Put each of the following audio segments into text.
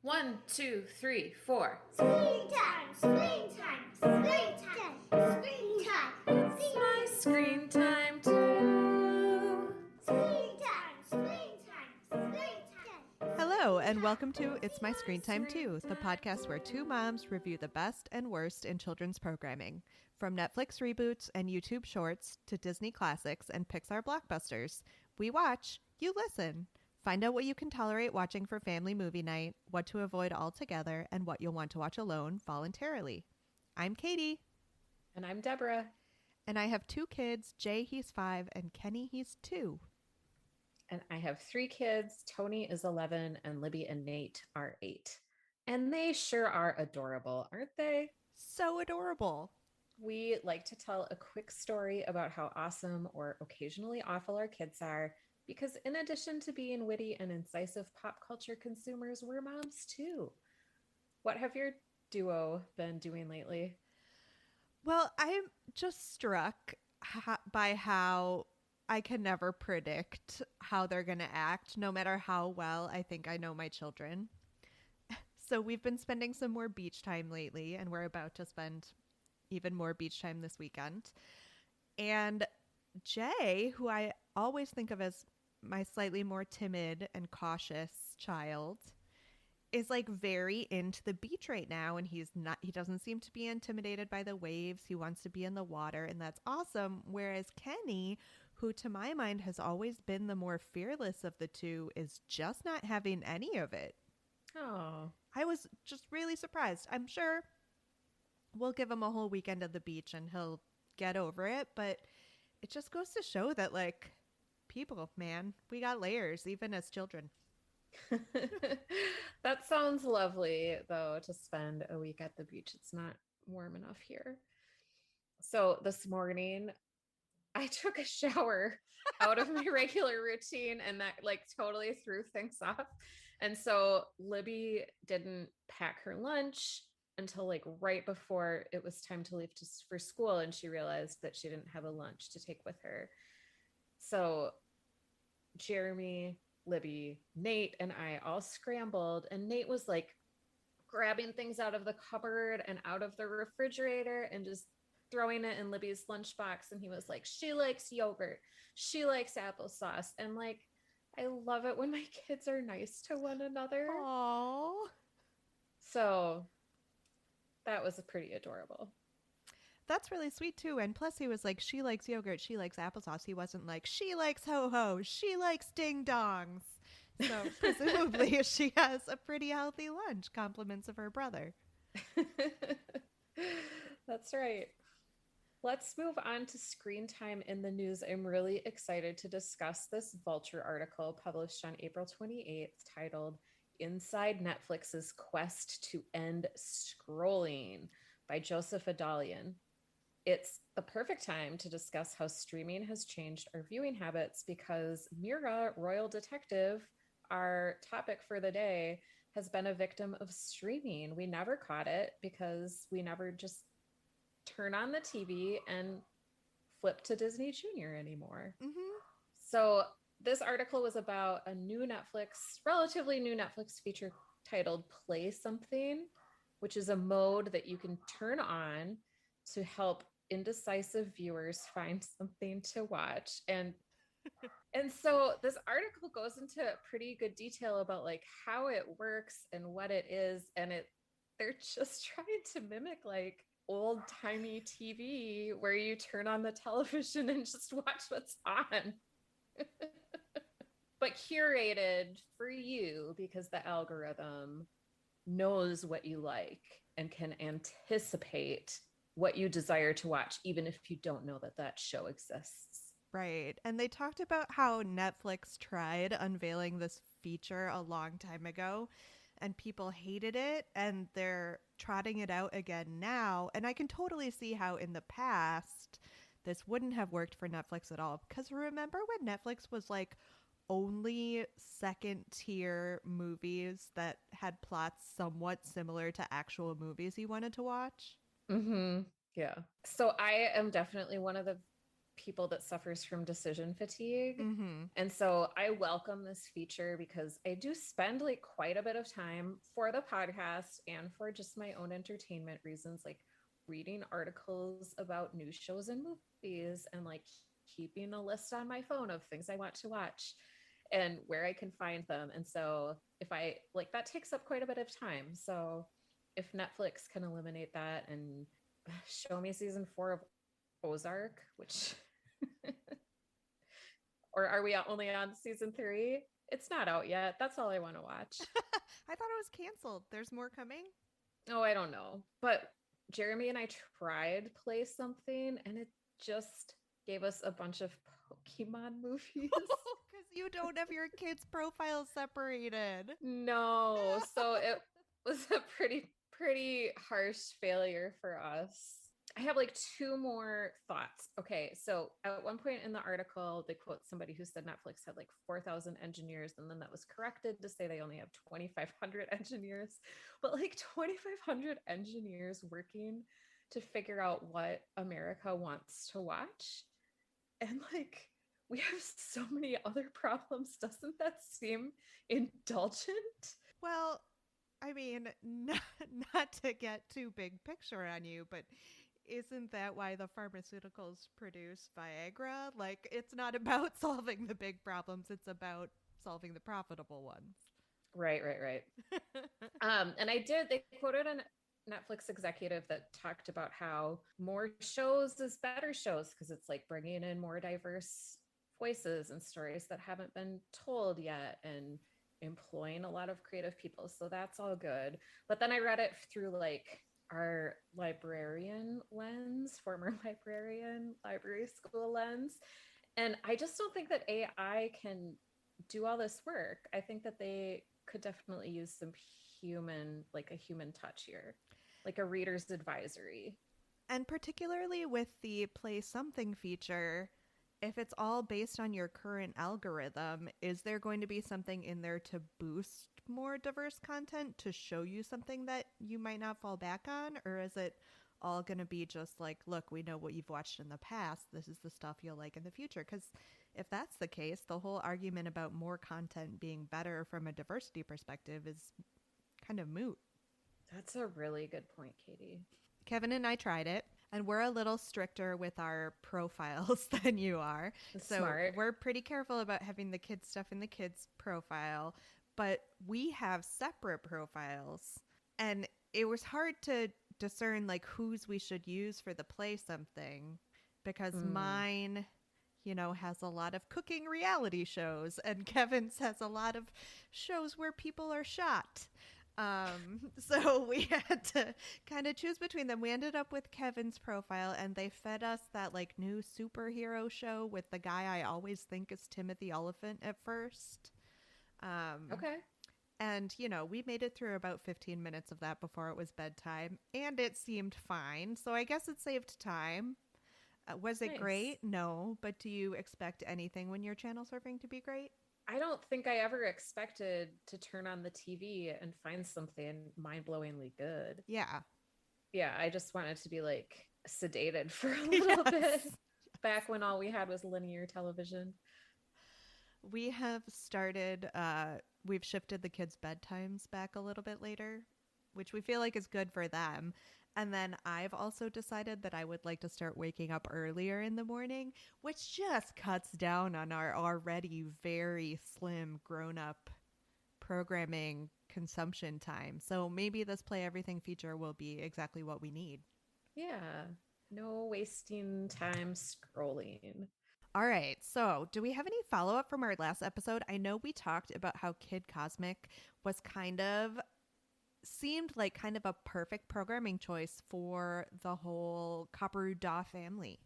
1, 2, 3, 4. Screen time, screen time, screen time, screen time. It's my screen time too. Screen time, screen time, screen time. Hello, and welcome to It's My Screen Time Too, the podcast where two moms review the best and worst in children's programming. From Netflix reboots and YouTube shorts to Disney classics and Pixar blockbusters, we watch, you listen. Find out what you can tolerate watching for family movie night, what to avoid altogether, and what you'll want to watch alone voluntarily. I'm Katie. And I'm Deborah. And I have two kids, Jay, he's 5, and Kenny, he's 2. And I have 3 kids. Tony is 11, and Libby and Nate are 8. And they sure are adorable, aren't they? So adorable. We like to tell a quick story about how awesome or occasionally awful our kids are, because in addition to being witty and incisive pop culture consumers, we're moms too. What have your duo been doing lately? Well, I'm just struck by how I can never predict how they're going to act, no matter how well I think I know my children. So we've been spending some more beach time lately, and we're about to spend even more beach time this weekend. And Jay, who I always think of as my slightly more timid and cautious child, is like very into the beach right now, and he doesn't seem to be intimidated by the waves. He wants to be in the water, and that's awesome. Whereas Kenny, who to my mind has always been the more fearless of the two, is just not having any of it. Oh, I was just really surprised. I'm sure we'll give him a whole weekend at the beach and he'll get over it, but it just goes to show that, like, people, man, we got layers even as children. that sounds lovely, though, to spend a week at the beach. It's not warm enough here. So this morning, I took a shower out of my regular routine, and that like totally threw things off. And so Libby didn't pack her lunch until like right before it was time to leave for school, and she realized that she didn't have a lunch to take with her. So Jeremy, Libby, Nate, and I all scrambled, and Nate was like grabbing things out of the cupboard and out of the refrigerator and just throwing it in Libby's lunchbox. And he was like, she likes yogurt, she likes applesauce. And like, I love it when my kids are nice to one another. Aww. So that was pretty adorable. That's really sweet too. And plus he was like, she likes yogurt, she likes applesauce. He wasn't like, she likes ho-ho, she likes ding-dongs. So presumably she has a pretty healthy lunch, compliments of her brother. That's right. Let's move on to screen time in the news. I'm really excited to discuss this Vulture article published on April 28th titled Inside Netflix's Quest to End Scrolling by Joseph Adalian. It's the perfect time to discuss how streaming has changed our viewing habits because Mira, Royal Detective, our topic for the day, has been a victim of streaming. We never caught it because we never just turn on the TV and flip to Disney Junior anymore. Mm-hmm. So this article was about a relatively new Netflix feature titled Play Something, which is a mode that you can turn on to help indecisive viewers find something to watch. And so this article goes into pretty good detail about like how it works and what it is. And they're just trying to mimic like old-timey TV where you turn on the television and just watch what's on. But curated for you because the algorithm knows what you like and can anticipate what you desire to watch, even if you don't know that show exists. Right. And they talked about how Netflix tried unveiling this feature a long time ago and people hated it, and they're trotting it out again now. And I can totally see how in the past this wouldn't have worked for Netflix at all. Because remember when Netflix was like only second tier movies that had plots somewhat similar to actual movies you wanted to watch? Mm-hmm. Yeah. So I am definitely one of the people that suffers from decision fatigue. Mm-hmm. And so I welcome this feature because I do spend like quite a bit of time for the podcast and for just my own entertainment reasons, like reading articles about new shows and movies and like keeping a list on my phone of things I want to watch and where I can find them. And so if I like that takes up quite a bit of time. So if Netflix can eliminate that and show me season 4 of Ozark, which or are we only on season 3? It's not out yet. That's all I want to watch. I thought it was canceled. There's more coming? Oh, I don't know. But Jeremy and I tried play something and it just gave us a bunch of Pokemon movies. Because you don't have your kids' profiles separated. No. So it was a pretty harsh failure for us. I have like 2 more thoughts. Okay, so at one point in the article, they quote somebody who said Netflix had like 4,000 engineers, and then that was corrected to say they only have 2,500 engineers. But like 2,500 engineers working to figure out what America wants to watch. And like, we have so many other problems. Doesn't that seem indulgent? Well, I mean, not to get too big picture on you, but isn't that why the pharmaceuticals produce Viagra? Like, it's not about solving the big problems, it's about solving the profitable ones. Right. And they quoted a Netflix executive that talked about how more shows is better shows because it's like bringing in more diverse voices and stories that haven't been told yet and employing a lot of creative people. So that's all good. But then I read it through like our librarian lens, former librarian, library school lens. And I just don't think that AI can do all this work. I think that they could definitely use some a human touch here, like a reader's advisory. And particularly with the play something feature, if it's all based on your current algorithm, is there going to be something in there to boost more diverse content to show you something that you might not fall back on? Or is it all going to be just like, look, we know what you've watched in the past. This is the stuff you'll like in the future. Because if that's the case, the whole argument about more content being better from a diversity perspective is kind of moot. That's a really good point, Katie. Kevin and I tried it, and we're a little stricter with our profiles than you are. So Smart. We're pretty careful about having the kids stuff in the kids' profile, but we have separate profiles. And it was hard to discern like whose we should use for the play something because mine, has a lot of cooking reality shows and Kevin's has a lot of shows where people are shot. So we had to kind of choose between them. We ended up with Kevin's profile and they fed us that like new superhero show with the guy I always think is Timothy Oliphant at first. Okay. And, we made it through about 15 minutes of that before it was bedtime and it seemed fine. So I guess it saved time. Was it great? No. But do you expect anything when you're channel surfing to be great? I don't think I ever expected to turn on the TV and find something mind-blowingly good. Yeah. Yeah, I just wanted to be like sedated for a little bit back when all we had was linear television. We have started, we've shifted the kids' bedtimes back a little bit later, which we feel like is good for them. And then I've also decided that I would like to start waking up earlier in the morning, which just cuts down on our already very slim grown-up programming consumption time. So maybe this Play Everything feature will be exactly what we need. Yeah, no wasting time scrolling. All right, so do we have any follow-up from our last episode? I know we talked about how Kid Cosmic was seemed like kind of a perfect programming choice for the whole Copperu Daw family.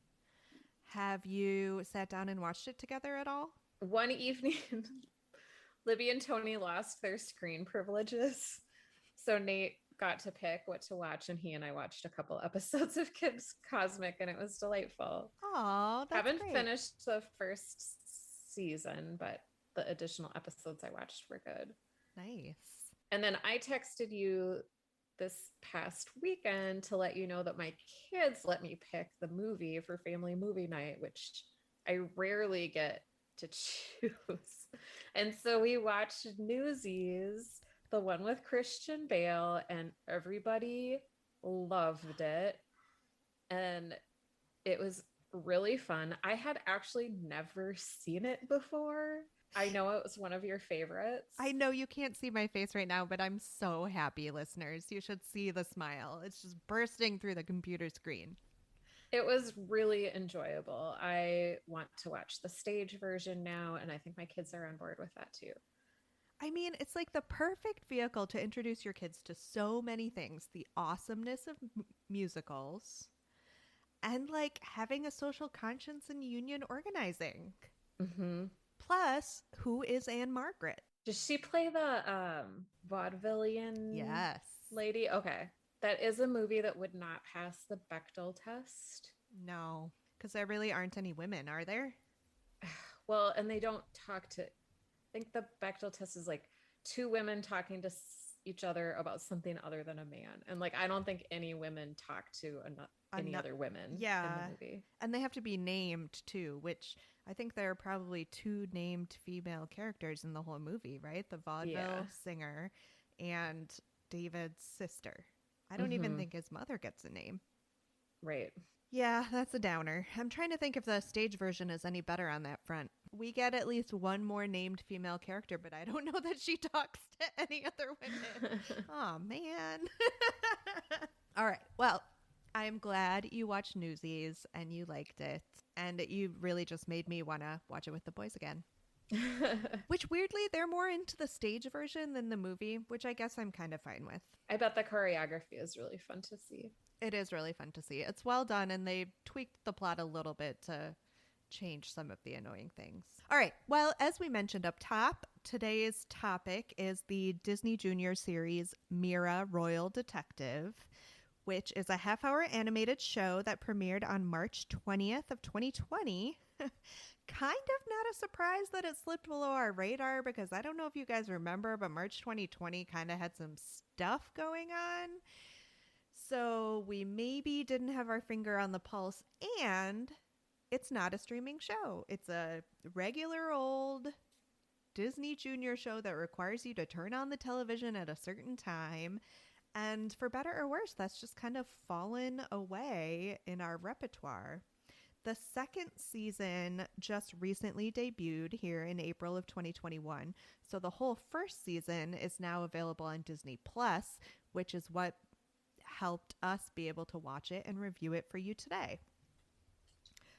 Have you sat down and watched it together at all? One evening, Libby and Tony lost their screen privileges. So Nate got to pick what to watch, and he and I watched a couple episodes of Kids Cosmic, and it was delightful. Oh, that's Haven't great. finished the first season, but the additional episodes I watched were good. Nice. And then I texted you this past weekend to let you know that my kids let me pick the movie for family movie night, which I rarely get to choose. And so we watched Newsies, the one with Christian Bale, and everybody loved it. And it was really fun. I had actually never seen it before. I know it was one of your favorites. I know you can't see my face right now, but I'm so happy, listeners. You should see the smile. It's just bursting through the computer screen. It was really enjoyable. I want to watch the stage version now, and I think my kids are on board with that too. I mean, it's like the perfect vehicle to introduce your kids to so many things. The awesomeness of musicals and like having a social conscience and union organizing. Mm-hmm. Plus, who is Anne Margaret? Does she play the vaudevillian Yes. lady? Okay. That is a movie that would not pass the Bechdel test. No, because there really aren't any women, are there? Well, and they don't talk to, I think the Bechdel test is like two women talking to each other about something other than a man. And like, I don't think any women talk to any other women in the movie. And they have to be named too, which I think there are probably 2 named female characters in the whole movie, right? The vaudeville singer and David's sister. I don't even think his mother gets a name. Right. Yeah, that's a downer. I'm trying to think if the stage version is any better on that front. We get at least one more named female character, but I don't know that she talks to any other women. Oh, man. All right. Well, I'm glad you watched Newsies and you liked it. And you really just made me want to watch it with the boys again. Which weirdly, they're more into the stage version than the movie, which I guess I'm kind of fine with. I bet the choreography is really fun to see. It is really fun to see. It's well done, and they tweaked the plot a little bit to change some of the annoying things. All right. Well, as we mentioned up top, today's topic is the Disney Junior series Mira, Royal Detective, which is a half-hour animated show that premiered on March 20th of 2020. Kind of not a surprise that it slipped below our radar because I don't know if you guys remember, but March 2020 kind of had some stuff going on. So we maybe didn't have our finger on the pulse, and it's not a streaming show. It's a regular old Disney Junior show that requires you to turn on the television at a certain time. And for better or worse, that's just kind of fallen away in our repertoire. The second season just recently debuted here in April of 2021. So the whole first season is now available on Disney Plus, which is what helped us be able to watch it and review it for you today.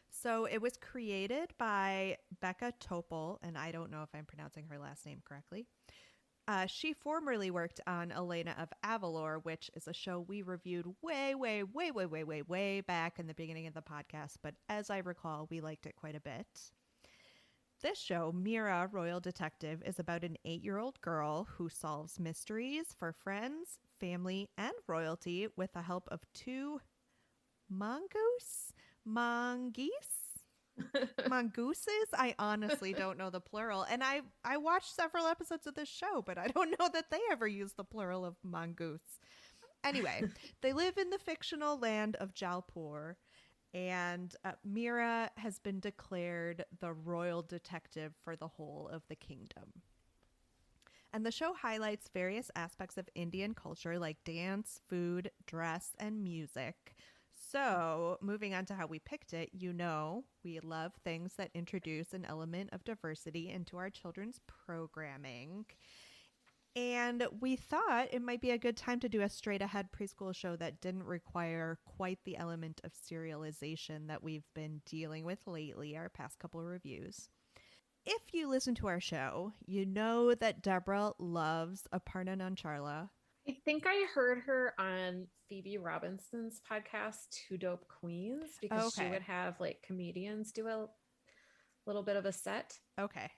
So it was created by Becca Topol, and I don't know if I'm pronouncing her last name correctly. She formerly worked on Elena of Avalor, which is a show we reviewed way back in the beginning of the podcast. But as I recall, we liked it quite a bit. This show, Mira, Royal Detective, is about an 8-year-old girl who solves mysteries for friends, family, and royalty with the help of 2 mongooses? Mongooses? I honestly don't know the plural. And I watched several episodes of this show, but I don't know that they ever use the plural of mongoose. Anyway, they live in the fictional land of Jaipur, and Mira has been declared the royal detective for the whole of the kingdom. And the show highlights various aspects of Indian culture like dance, food, dress, and music. So, moving on to how we picked it, you know, we love things that introduce an element of diversity into our children's programming. And we thought it might be a good time to do a straight-ahead preschool show that didn't require quite the element of serialization that we've been dealing with lately, our past couple of reviews. If you listen to our show, you know that Deborah loves Aparna Nancharla. I think I heard her on Phoebe Robinson's podcast, Two Dope Queens, because she would have like comedians do a little bit of a set. Okay.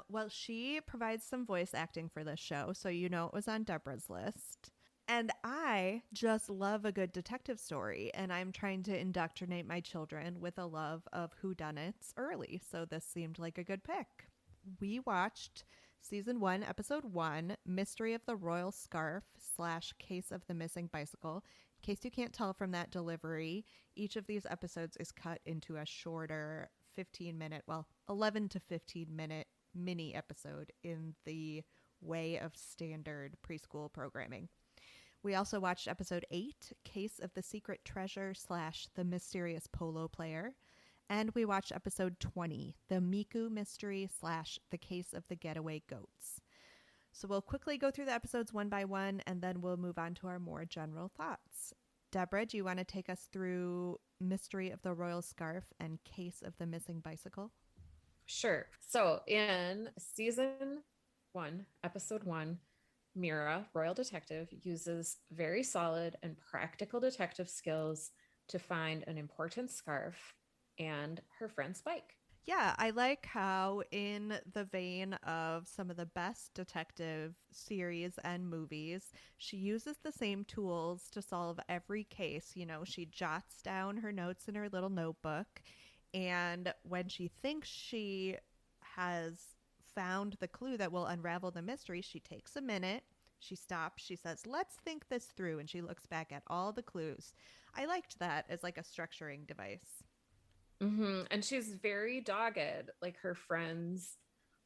Well, she provides some voice acting for this show, so you know it was on Deborah's list. And I just love a good detective story, and I'm trying to indoctrinate my children with a love of whodunits early, so this seemed like a good pick. We watched Season 1, Episode 1, Mystery of the Royal Scarf / Case of the Missing Bicycle. In case you can't tell from that delivery, each of these episodes is cut into a shorter 15-minute, 11 to 15-minute mini episode in the way of standard preschool programming. We also watched episode 8, Case of the Secret Treasure / The Mysterious Polo Player. And we watched episode 20, The Miku Mystery / The Case of the Getaway Goats. So we'll quickly go through the episodes one by one, and then we'll move on to our more general thoughts. Deborah, do you want to take us through Mystery of the Royal Scarf and Case of the Missing Bicycle? Sure. So in season 1, episode 1, Mira, royal detective, uses very solid and practical detective skills to find an important scarf and her friend's bike. Yeah, I like how, in the vein of some of the best detective series and movies, she uses the same tools to solve every case. You know, she jots down her notes in her little notebook, and when she thinks she has found the clue that will unravel the mystery, she takes a minute, she stops, she says, "Let's think this through," and she looks back at all the clues. I liked that as like a structuring device. And she's very dogged. Like, her friends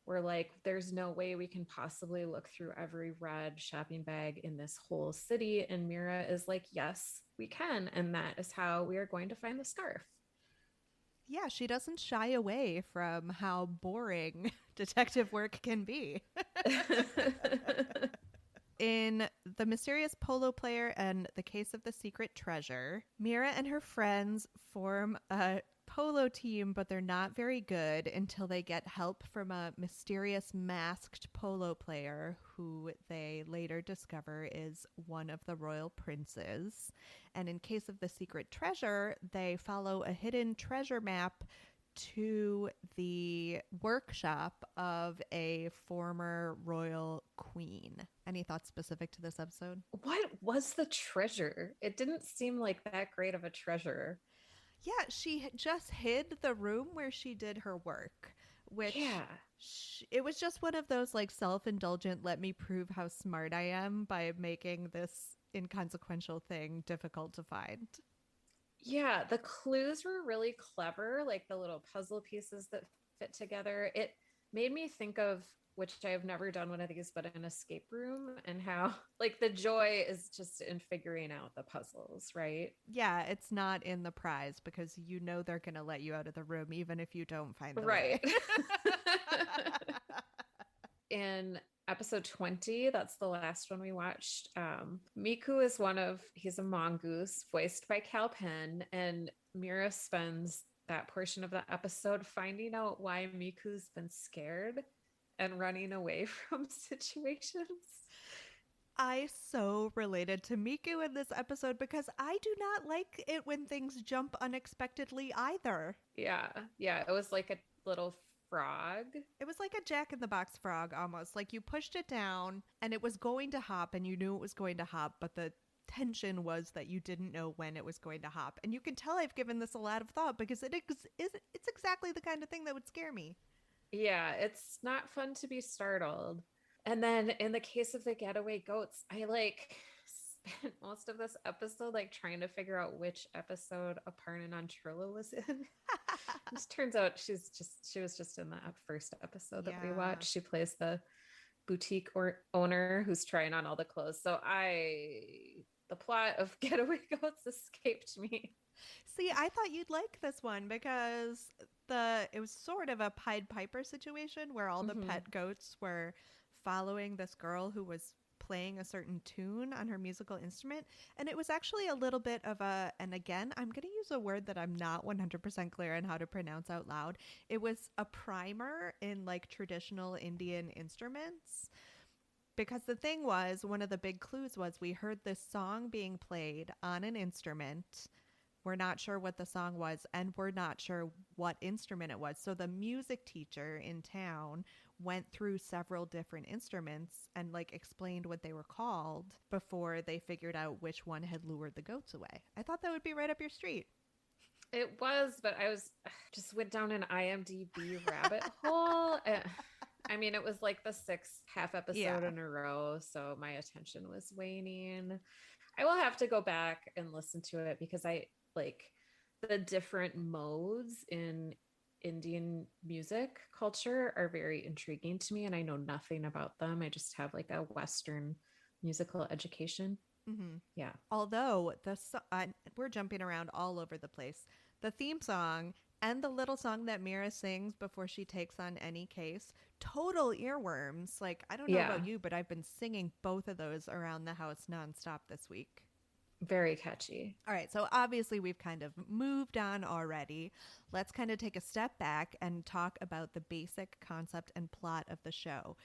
were like, there's no way we can possibly look through every red shopping bag in this whole city. And Mira is like, yes, we can. And that is how we are going to find the scarf. Yeah, she doesn't shy away from how boring detective work can be. In The Mysterious Polo Player and The Case of the Secret Treasure, Mira and her friends form a polo team, but they're not very good until they get help from a mysterious masked polo player who they later discover is one of the royal princes. And in Case of the Secret Treasure, they follow a hidden treasure map to the workshop of a former royal queen. Any thoughts specific to this episode? What was the treasure? It didn't seem like that great of a treasure. Yeah, she just hid the room where she did her work, which it was just one of those like self-indulgent, let me prove how smart I am by making this inconsequential thing difficult to find. Yeah, the clues were really clever, like the little puzzle pieces that fit together. It made me think of, which I have never done one of these, but an escape room, and how like the joy is just in figuring out the puzzles, right? Yeah, it's not in the prize because you know they're going to let you out of the room even if you don't find the Right. way. In episode 20, that's the last one we watched, Miku is he's a mongoose voiced by Cal Penn, and Mira spends that portion of the episode finding out why Miku's been scared and running away from situations. I so related to Miku in this episode because I do not like it when things jump unexpectedly either. Yeah, it was like a little frog. It was like a Jack-in-the-Box frog almost. Like you pushed it down and it was going to hop and you knew it was going to hop, but the tension was that you didn't know when it was going to hop. And you can tell I've given this a lot of thought because it's exactly the kind of thing that would scare me. Yeah, it's not fun to be startled. And then in the case of the getaway goats, I like spent most of this episode like trying to figure out which episode Aparna Nancherla was in. This turns out she was just in the first episode that we watched. She plays the boutique owner who's trying on all the clothes. So the plot of Getaway Goats escaped me. See, I thought you'd like this one because it was sort of a Pied Piper situation where all the pet goats were following this girl who was playing a certain tune on her musical instrument. And it was actually a little bit of and again, I'm going to use a word that I'm not 100% clear on how to pronounce out loud. It was a primer in like traditional Indian instruments. Because the thing was, one of the big clues was we heard this song being played on an instrument. We're not sure what the song was, and we're not sure what instrument it was. So the music teacher in town went through several different instruments and like explained what they were called before they figured out which one had lured the goats away. I thought that would be right up your street. It was, but I just went down an IMDb rabbit hole. I mean, it was like the sixth half Yeah. episode in a row, so my attention was waning. I will have to go back and listen to it because I like the different modes in Indian music culture are very intriguing to me, and I know nothing about them. I just have like a Western musical education. Hmm. Yeah. Although we're jumping around all over the place. The theme song and the little song that Mira sings before she takes on any case, total earworms. Like, I don't know Yeah. about you, but I've been singing both of those around the house nonstop this week. Very catchy. All right, so obviously we've kind of moved on already. Let's kind of take a step back and talk about the basic concept and plot of the show.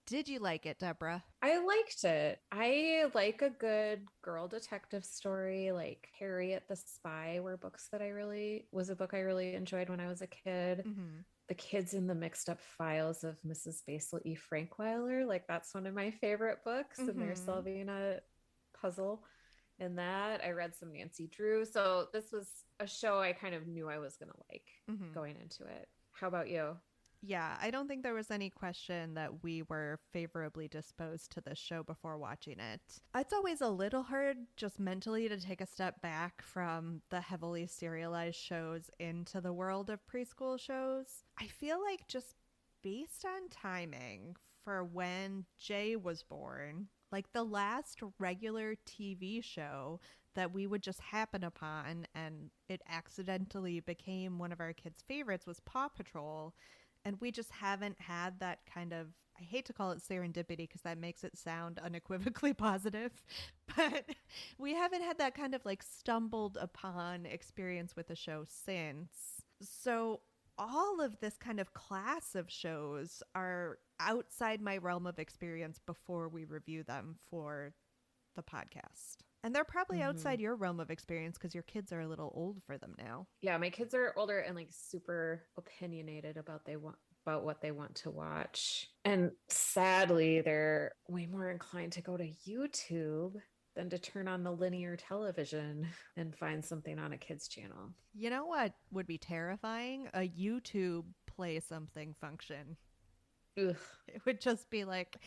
Did you like it, Deborah? I liked it. I like a good girl detective story, like Harriet the Spy were books that I really was a book I really enjoyed when I was a kid. Mm-hmm. The Kids in the Mixed Up Files of Mrs. Basil E. Frankweiler, like that's one of my favorite books, and they're Mm-hmm. solving a puzzle in that. I read some Nancy Drew. So this was a show I kind of knew I was going to like Mm-hmm. going into it. How about you? Yeah, I don't think there was any question that we were favorably disposed to this show before watching it. It's always a little hard just mentally to take a step back from the heavily serialized shows into the world of preschool shows. I feel like just based on timing for when Jay was born, like the last regular TV show that we would just happen upon and it accidentally became one of our kids' favorites was Paw Patrol, and we just haven't had that kind of, I hate to call it serendipity because that makes it sound unequivocally positive, but we haven't had that kind of like stumbled upon experience with the show since. So all of this kind of class of shows are outside my realm of experience before we review them for the podcast. And they're probably Mm-hmm. outside your realm of experience because your kids are a little old for them now. Yeah, my kids are older and like super opinionated about what they want to watch. And sadly, they're way more inclined to go to YouTube than to turn on the linear television and find something on a kids channel. You know what would be terrifying? A YouTube play something function. Ugh. It would just be like,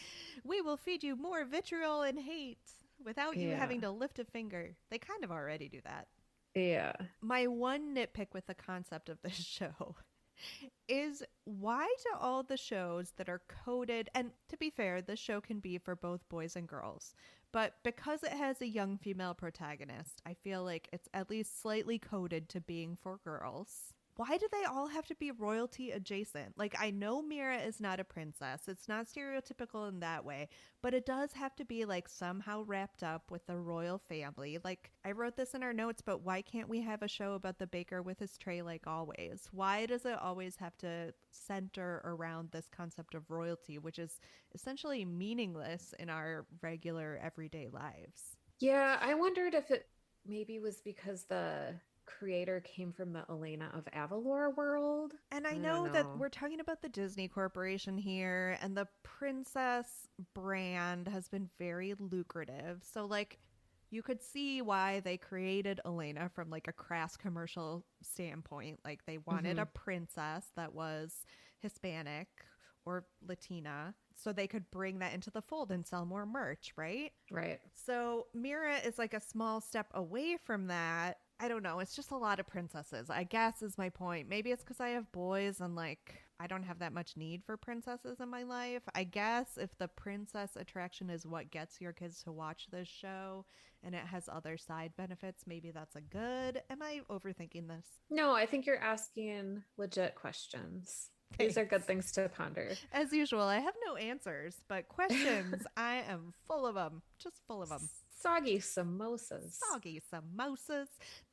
we will feed you more vitriol and hate without you Yeah. having to lift a finger. They kind of already do that. Yeah. My one nitpick with the concept of this show is why do all the shows that are coded, and to be fair, this show can be for both boys and girls, but because it has a young female protagonist, I feel like it's at least slightly coded to being for girls. Why do they all have to be royalty adjacent? Like, I know Mira is not a princess. It's not stereotypical in that way, but it does have to be like somehow wrapped up with the royal family. Like, I wrote this in our notes, but why can't we have a show about the baker with his tray like always? Why does it always have to center around this concept of royalty, which is essentially meaningless in our regular everyday lives? Yeah, I wondered if it maybe was because the creator came from the Elena of Avalor world. And I I don't know that know. we're talking about the Disney Corporation here, and the princess brand has been very lucrative. So, like, you could see why they created Elena from like a crass commercial standpoint. Like, they wanted Mm-hmm. a princess that was Hispanic or Latina so they could bring that into the fold and sell more merch, right? Right. So Mira is like a small step away from that. I don't know. It's just a lot of princesses, I guess, is my point. Maybe it's because I have boys and like I don't have that much need for princesses in my life. I guess if the princess attraction is what gets your kids to watch this show and it has other side benefits, maybe that's a good. Am I overthinking this? No, I think you're asking legit questions. These are good things to ponder. As usual, I have no answers, but questions, I am full of them. Just full of them. Soggy samosas. Soggy samosas.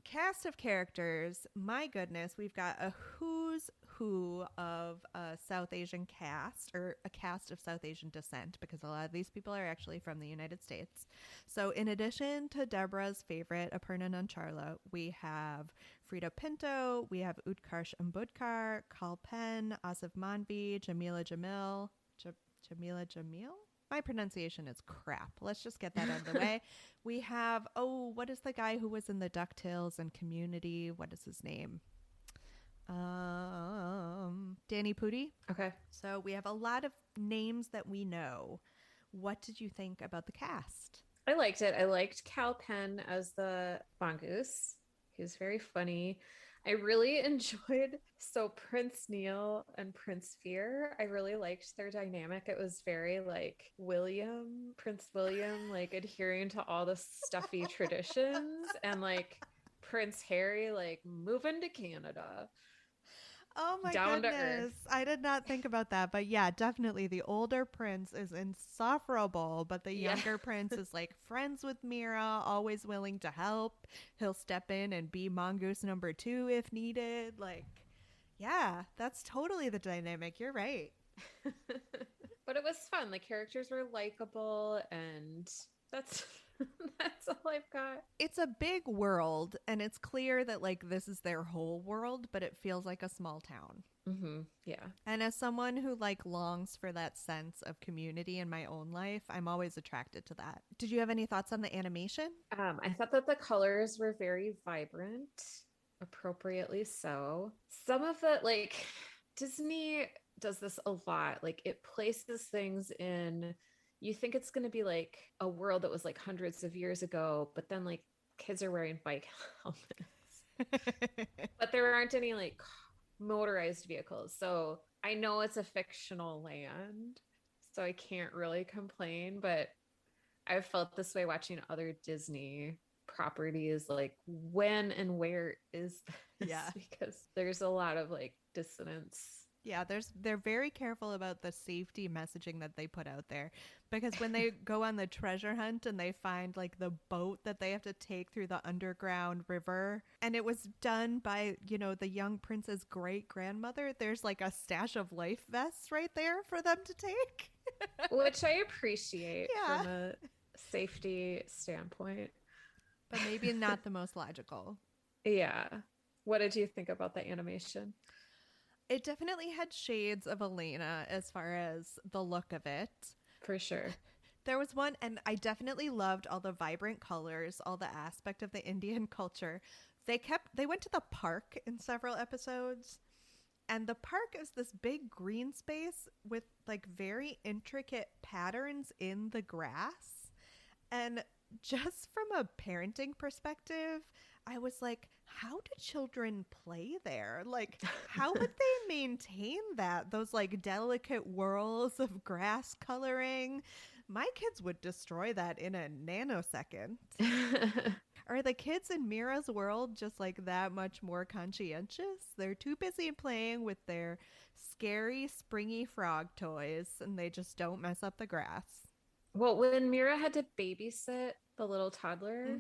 Cast of characters. My goodness, we've got a who's who of a South Asian cast, or a cast of South Asian descent, because a lot of these people are actually from the United States. So, in addition to Deborah's favorite, Aparna Nancharla, we have Frida Pinto, we have Utkarsh Ambudkar, Kal Penn, Asif Manvi, Jamila Jamil. Jamila Jamil? My pronunciation is crap. Let's just get that out of the way. We have, what is the guy who was in the DuckTales and Community? What is his name? Danny Pudi. Okay. So we have a lot of names that we know. What did you think about the cast? I liked it. I liked Cal Penn as the mongoose. He was very funny. I really enjoyed Prince Neil and Prince Fear. I really liked their dynamic. It was very like Prince William, like adhering to all the stuffy traditions, and like Prince Harry, like moving to Canada. Oh my Down to goodness. earth. I did not think about that. But yeah, definitely the older prince is insufferable, but the Yeah. younger prince is like friends with Mira, always willing to help. He'll step in and be mongoose number 2 if needed. Like, yeah, that's totally the dynamic. You're right. But it was fun. The characters were likable, and that's that's all I've got. It's a big world, and it's clear that like this is their whole world, but it feels like a small town. Yeah. And as someone who like longs for that sense of community in my own life, I'm always attracted to that. Did you have any thoughts on the animation? I thought that the colors were very vibrant, appropriately so. Some of the like Disney does this a lot. Like it places things in, you think it's going to be like a world that was like hundreds of years ago, but then like kids are wearing bike helmets. But there aren't any like motorized vehicles. So I know it's a fictional land, so I can't really complain, but I've felt this way watching other Disney properties. Like, when and where is this? Yeah. Because there's a lot of like dissonance. Yeah, they're very careful about the safety messaging that they put out there, because when they go on the treasure hunt and they find like the boat that they have to take through the underground river, and it was done by, the young prince's great grandmother, there's like a stash of life vests right there for them to take. Which I appreciate Yeah. from a safety standpoint. But maybe not the most logical. Yeah. What did you think about the animation? It definitely had shades of Elena as far as the look of it. For sure. There was one, and I definitely loved all the vibrant colors, all the aspect of the Indian culture. They went to the park in several episodes, and the park is this big green space with like very intricate patterns in the grass. And just from a parenting perspective, I was like, how do children play there? Like, how would they maintain that? Those like delicate whirls of grass coloring. My kids would destroy that in a nanosecond. Are the kids in Mira's world just like that much more conscientious? They're too busy playing with their scary, springy frog toys, and they just don't mess up the grass. Well, when Mira had to babysit the little toddler,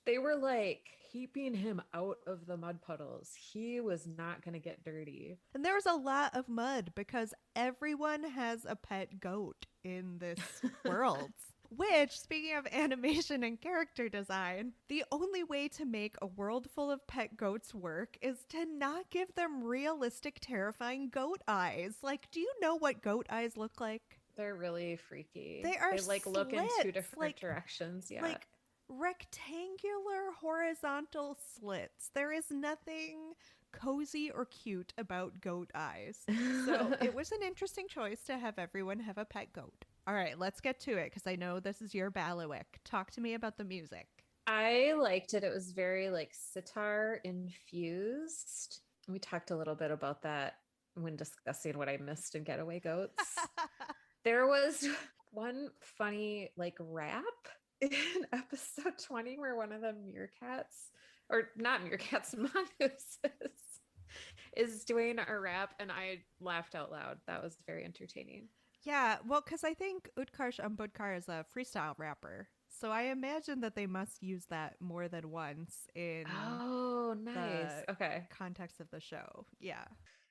they were like keeping him out of the mud puddles. He was not going to get dirty. And there was a lot of mud because everyone has a pet goat in this world. Which, speaking of animation and character design, the only way to make a world full of pet goats work is to not give them realistic, terrifying goat eyes. Like, do you know what goat eyes look like? They're really freaky. They are like look in two slits, different like- directions. Yeah. Like rectangular horizontal slits. There is nothing cozy or cute about goat eyes. So it was an interesting choice to have everyone have a pet goat. All right, let's get to it because I know this is your bailiwick. Talk to me about the music. I liked it. It was very like sitar infused. We talked a little bit about that when discussing what I missed in Getaway Goats. There was one funny like rap in episode 20 where one of the meerkats, or not meerkats, mongooses, is doing a rap, and I laughed out loud. That was very entertaining. Yeah, well, because I think Utkarsh Ambudkar is a freestyle rapper. So I imagine that they must use that more than once in Oh, nice. Okay. context of the show. Yeah.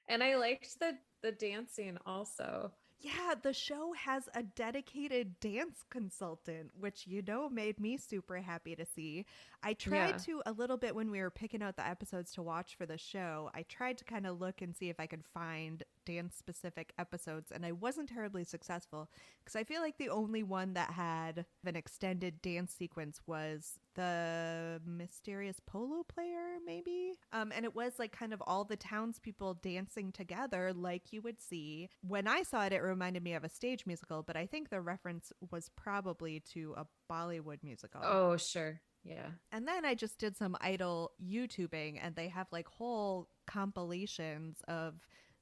And I liked the dancing also. Yeah, the show has a dedicated dance consultant, which, made me super happy to see. I tried to, a little bit when we were picking out the episodes to watch for the show, I tried to kind of look and see if I could find dance specific episodes, and I wasn't terribly successful because I feel like the only one that had an extended dance sequence was the mysterious polo player, maybe. And it was like kind of all the townspeople dancing together like you would see. When I saw it, it reminded me of a stage musical, but I think the reference was probably to a Bollywood musical. Oh, sure. Yeah. And then I just did some idle YouTubing, and they have like whole compilations of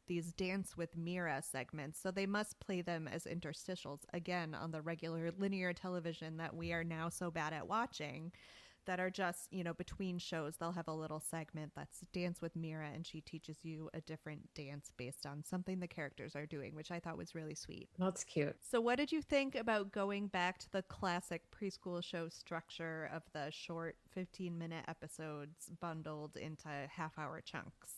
these Dance with Mira segments. So they must play them as interstitials again on the regular linear television that we are now so bad at watching, that are just, you know, between shows. They'll have a little segment that's Dance with Mira, and she teaches you a different dance based on something the characters are doing, which I thought was really sweet. That's cute. So what did you think about going back to the classic preschool show structure of the short 15-minute episodes bundled into half-hour chunks?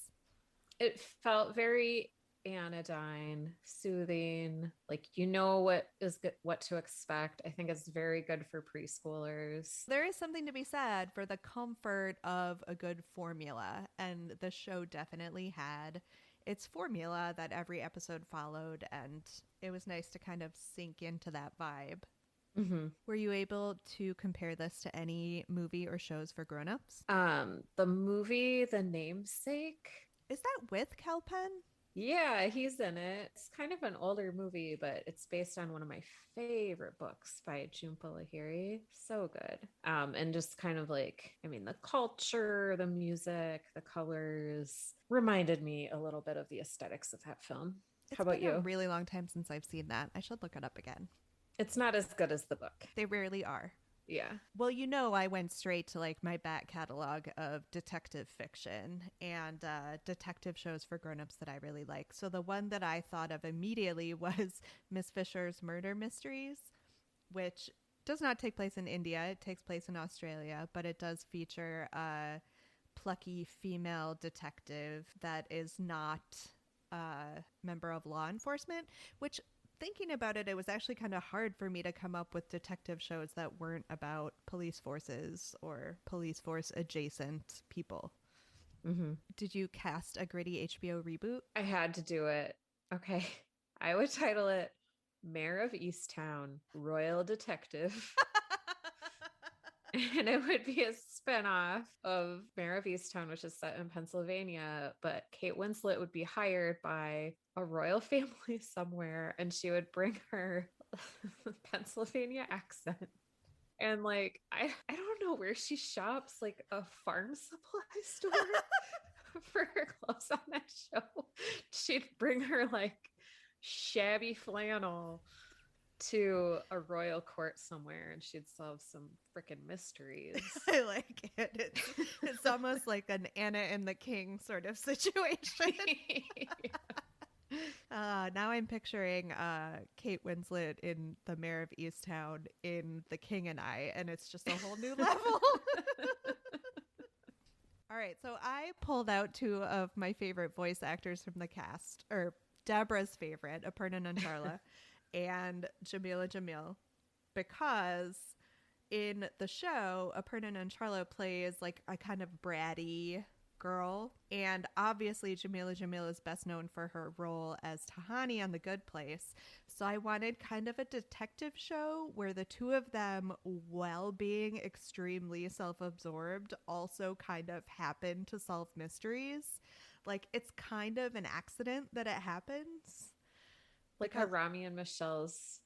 It felt very anodyne, soothing, like you know what to expect. I think it's very good for preschoolers. There is something to be said for the comfort of a good formula, and the show definitely had its formula that every episode followed, and it was nice to kind of sink into that vibe. Mm-hmm. Were you able to compare this to any movie or shows for grown-ups? The movie The Namesake. Is that with Cal Penn? Yeah, he's in it. It's kind of an older movie, but it's based on one of my favorite books by Jhumpa Lahiri. So good. And just kind of like, I mean, the culture, the music, the colors reminded me a little bit of the aesthetics of that film. How about you? It's been a really long time since I've seen that. I should look it up again. It's not as good as the book. They rarely are. Yeah. Well, you know, I went straight to like my back catalog of detective fiction and detective shows for grown-ups that I really like. So the one that I thought of immediately was Miss Fisher's Murder Mysteries, which does not take place in India. It takes place in Australia, but it does feature a plucky female detective that is not a member of law enforcement, which, thinking about it, it was actually kind of hard for me to come up with detective shows that weren't about police forces or police force adjacent people. Mm-hmm. Did you cast a gritty HBO reboot? I had to do it. Okay. I would title it Mayor of Easttown, Royal Detective. And it would be a spinoff of Mayor of Easttown, which is set in Pennsylvania. But Kate Winslet would be hired by a royal family somewhere, and she would bring her Pennsylvania accent. And like, I don't know where she shops, like a farm supply store for her clothes on that show. She'd bring her like shabby flannel to a royal court somewhere, and she'd solve some freaking mysteries. I like it. It's almost like an Anna and the King sort of situation. Now I'm picturing Kate Winslet in The Mayor of Easttown in The King and I, and it's just a whole new level. All right, so I pulled out two of my favorite voice actors from the cast, or Deborah's favorite, Aparna Nancherla, and Jamila Jamil, because in the show, Aparna Nancherla plays like a kind of bratty girl, and obviously Jamila Jamil is best known for her role as Tahani on The Good Place. So I wanted kind of a detective show where the two of them, while being extremely self-absorbed, also kind of happen to solve mysteries. Like, it's kind of an accident that it happens. Like how Rami and Michelle's.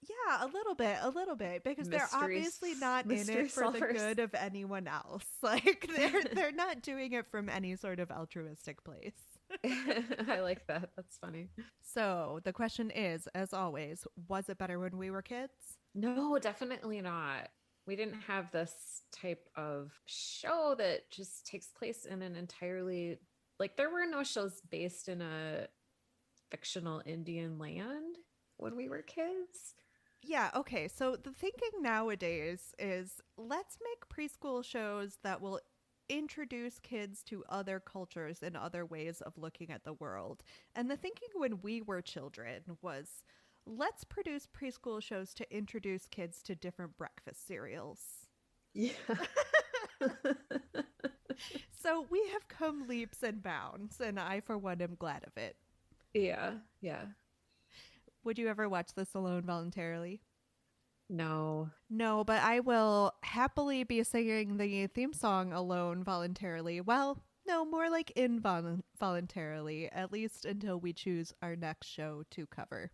Yeah, a little bit, because they're obviously not in it for the good of anyone else. Like, they're not doing it from any sort of altruistic place. I like that. That's funny. So the question is, as always, was it better when we were kids? No, definitely not. We didn't have this type of show that just takes place in an entirely, like, there were no shows based in a fictional Indian land when we were kids. Yeah, okay. So the thinking nowadays is, let's make preschool shows that will introduce kids to other cultures and other ways of looking at the world. And the thinking when we were children was, let's produce preschool shows to introduce kids to different breakfast cereals. Yeah. So we have come leaps and bounds, and I, for one, am glad of it. Yeah. Yeah. Would you ever watch this alone voluntarily? No. No, but I will happily be singing the theme song alone voluntarily. Well, no, more like involuntarily, at least until we choose our next show to cover.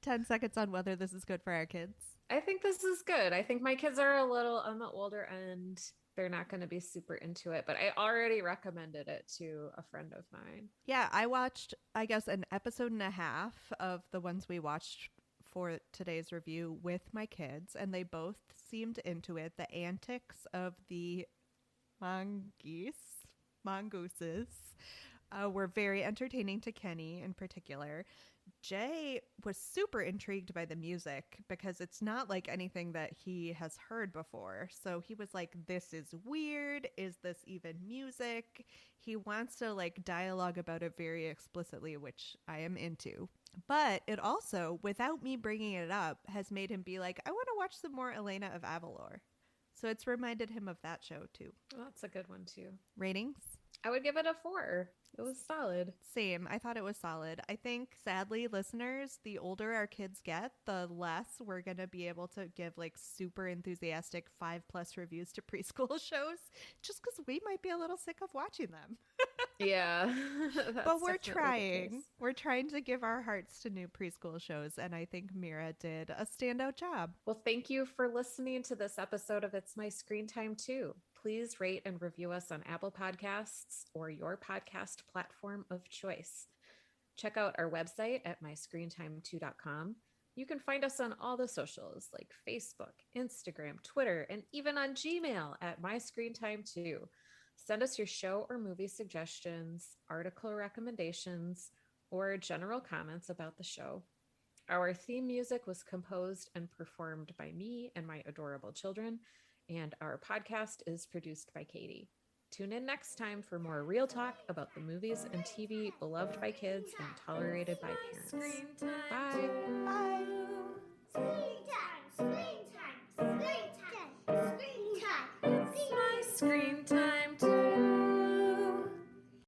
10 seconds on whether this is good for our kids. I think this is good. I think my kids are a little on the older end. They're not going to be super into it, but I already recommended it to a friend of mine. Yeah, I watched, I guess, an episode and a half of the ones we watched for today's review with my kids, and they both seemed into it. The antics of the mongooses were very entertaining to Kenny in particular. Jay was super intrigued by the music because it's not like anything that he has heard before. So he was like, this is weird. Is this even music? He wants to like dialogue about it very explicitly, which I am into. But it also, without me bringing it up, has made him be like, I want to watch some more Elena of Avalor. So it's reminded him of that show too. Well, that's a good one too. Ratings? I would give it a 4. It was solid. Same. I thought it was solid. I think, sadly, listeners, the older our kids get, the less we're going to be able to give like super enthusiastic 5+ reviews to preschool shows just because we might be a little sick of watching them. Yeah. But we're trying. We're trying to give our hearts to new preschool shows. And I think Mira did a standout job. Well, thank you for listening to this episode of It's My Screen Time Too. Please rate and review us on Apple Podcasts or your podcast platform of choice. Check out our website at myscreentime2.com. You can find us on all the socials like Facebook, Instagram, Twitter, and even on Gmail at myscreentime2. Send us your show or movie suggestions, article recommendations, or general comments about the show. Our theme music was composed and performed by me and my adorable children, and our podcast is produced by Katie. Tune in next time for more real talk about the movies and TV beloved by kids and tolerated by parents. Bye. Bye. Screen time, screen time, screen time, screen time. Screen time.